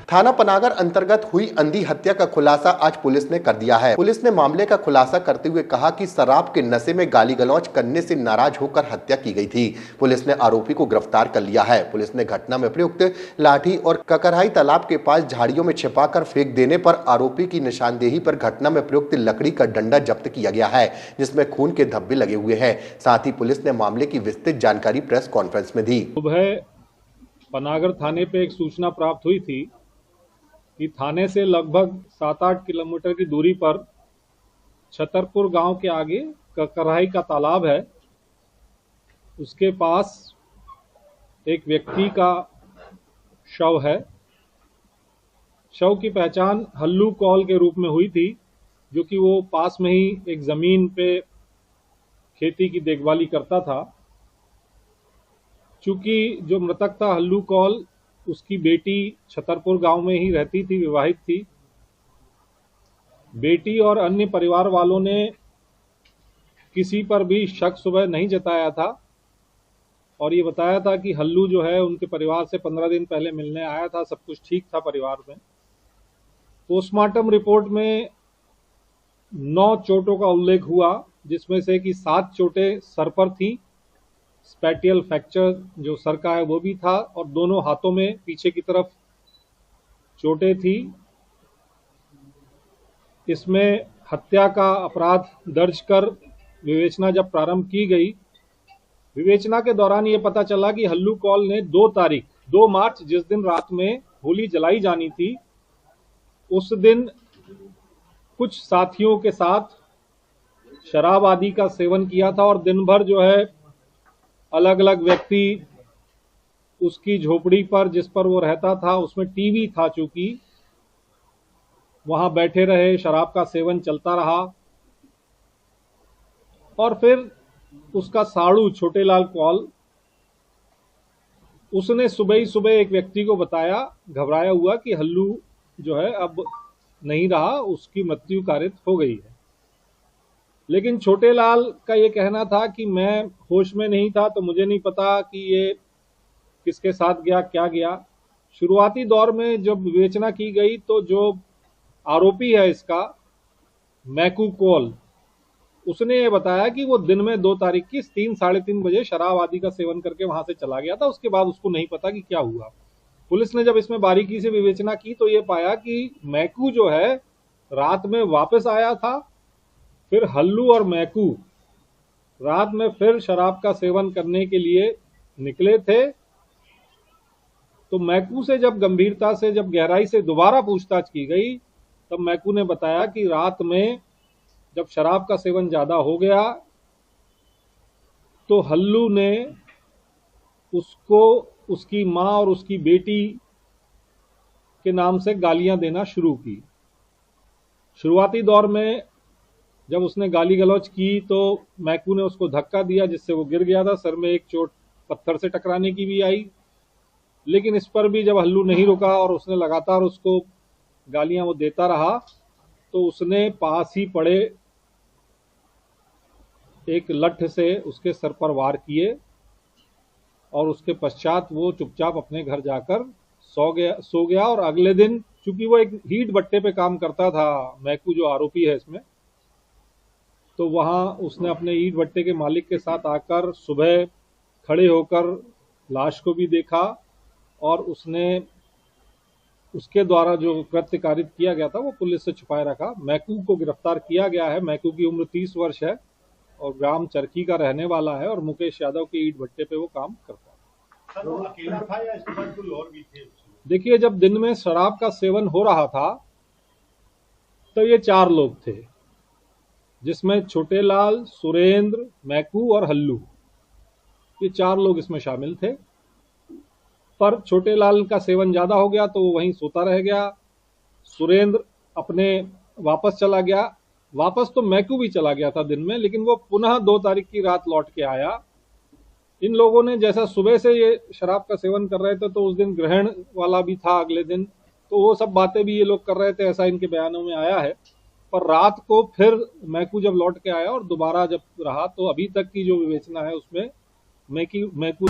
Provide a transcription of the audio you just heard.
थाना पनागर अंतर्गत हुई अंधी हत्या का खुलासा आज पुलिस ने कर दिया है। पुलिस ने मामले का खुलासा करते हुए कहा कि शराब के नशे में गाली गलौज करने से नाराज होकर हत्या की गई थी। पुलिस ने आरोपी को गिरफ्तार कर लिया है। पुलिस ने घटना में प्रयुक्त लाठी और ककरहाई तालाब के पास झाड़ियों में छिपाकर फेंक देने पर आरोपी की निशानदेही पर घटना में प्रयुक्त लकड़ी का डंडा जब्त किया गया है, जिसमें खून के धब्बे लगे हुए हैं। साथ ही पुलिस ने मामले की विस्तृत जानकारी प्रेस कॉन्फ्रेंस में दी। सुबह पनागर थाने पे एक सूचना प्राप्त हुई थी कि थाने से लगभग 7-8 किलोमीटर की दूरी पर छतरपुर गांव के आगे ककरहाई का तालाब है, उसके पास एक व्यक्ति का शव है। शव की पहचान हल्लू कौल के रूप में हुई थी, जो कि वो पास में ही एक जमीन पे खेती की देखभाली करता था। चूंकि जो मृतक था हल्लू कौल, उसकी बेटी छतरपुर गांव में ही रहती थी, विवाहित थी। बेटी और अन्य परिवार वालों ने किसी पर भी शक सुबह नहीं जताया था और ये बताया था कि हल्लू जो है उनके परिवार से 15 दिन पहले मिलने आया था, सब कुछ ठीक था परिवार में। पोस्टमार्टम रिपोर्ट में 9 चोटों का उल्लेख हुआ, जिसमें से कि 7 चोटें सर पर थी। स्पैटियल फ्रैक्चर जो सर का है वो भी था और दोनों हाथों में पीछे की तरफ चोटें थी। इसमें हत्या का अपराध दर्ज कर विवेचना जब प्रारंभ की गई, विवेचना के दौरान ये पता चला कि हल्लू कौल ने 2 मार्च जिस दिन रात में होली जलाई जानी थी, उस दिन कुछ साथियों के साथ शराब आदि का सेवन किया था और दिन भर जो है अलग अलग व्यक्ति उसकी झोपड़ी पर, जिस पर वो रहता था, उसमें टीवी था, चूंकि वहां बैठे रहे, शराब का सेवन चलता रहा। और फिर उसका साड़ू छोटेलाल कौल, उसने सुबह ही सुबह एक व्यक्ति को बताया, घबराया हुआ, कि हल्लू जो है अब नहीं रहा, उसकी मृत्यु कारित हो गई है। लेकिन छोटेलाल का ये कहना था कि मैं होश में नहीं था, तो मुझे नहीं पता कि ये किसके साथ गया, क्या गया। शुरुआती दौर में जब विवेचना की गई तो जो आरोपी है इसका, मैकू कौल, उसने ये बताया कि वो दिन में 2 तारीख की 3-3:30 बजे शराब आदि का सेवन करके वहां से चला गया था। उसके बाद उसको नहीं पता कि क्या हुआ। पुलिस ने जब इसमें बारीकी से विवेचना की तो ये पाया कि मैकू जो है रात में वापस आया था, फिर हल्लू और मैकू रात में फिर शराब का सेवन करने के लिए निकले थे। तो मैकू से जब गंभीरता से, जब गहराई से दोबारा पूछताछ की गई, तब मैकू ने बताया कि रात में जब शराब का सेवन ज्यादा हो गया तो हल्लू ने उसको उसकी मां और उसकी बेटी के नाम से गालियां देना शुरू की। शुरुआती दौर में जब उसने गाली गलौज की तो मैकू ने उसको धक्का दिया, जिससे वो गिर गया था। सर में एक चोट पत्थर से टकराने की भी आई, लेकिन इस पर भी जब हल्लू नहीं रुका और उसने लगातार उसको गालियां वो देता रहा, तो उसने पास ही पड़े एक लठ से उसके सर पर वार किए और उसके पश्चात वो चुपचाप अपने घर जाकर सो गया। और अगले दिन, चूंकि वो एक ईंट भट्टे पे काम करता था, मैकू जो आरोपी है इसमें, तो वहां उसने अपने ईंट भट्टे के मालिक के साथ आकर सुबह खड़े होकर लाश को भी देखा और उसने उसके द्वारा जो कृत्य कारित किया गया था वो पुलिस से छुपाए रखा। मैकू को गिरफ्तार किया गया है। मैकू की उम्र 30 वर्ष है और ग्राम चरखी का रहने वाला है और मुकेश यादव के ईंट भट्टे पे वो काम करता है। तो अकेला था या इसके बाद कोई और भी थे? देखिए, जब दिन में शराब का सेवन हो रहा था तो ये 4 लोग थे, जिसमें छोटेलाल, सुरेंद्र, मैकू और हल्लू, ये 4 लोग इसमें शामिल थे। पर छोटेलाल का सेवन ज्यादा हो गया तो वो वहीं सोता रह गया। सुरेंद्र अपने वापस चला गया। वापस तो मैकू भी चला गया था दिन में, लेकिन वो पुनः 2 तारीख की रात लौट के आया। इन लोगों ने जैसा सुबह से ये शराब का सेवन कर रहे थे, तो उस दिन ग्रहण वाला भी था अगले दिन, तो वो सब बातें भी ये लोग कर रहे थे, ऐसा इनके बयानों में आया है। पर रात को फिर मैकू जब लौट के आया और दोबारा जब रहा, तो अभी तक की जो विवेचना है उसमें मैकू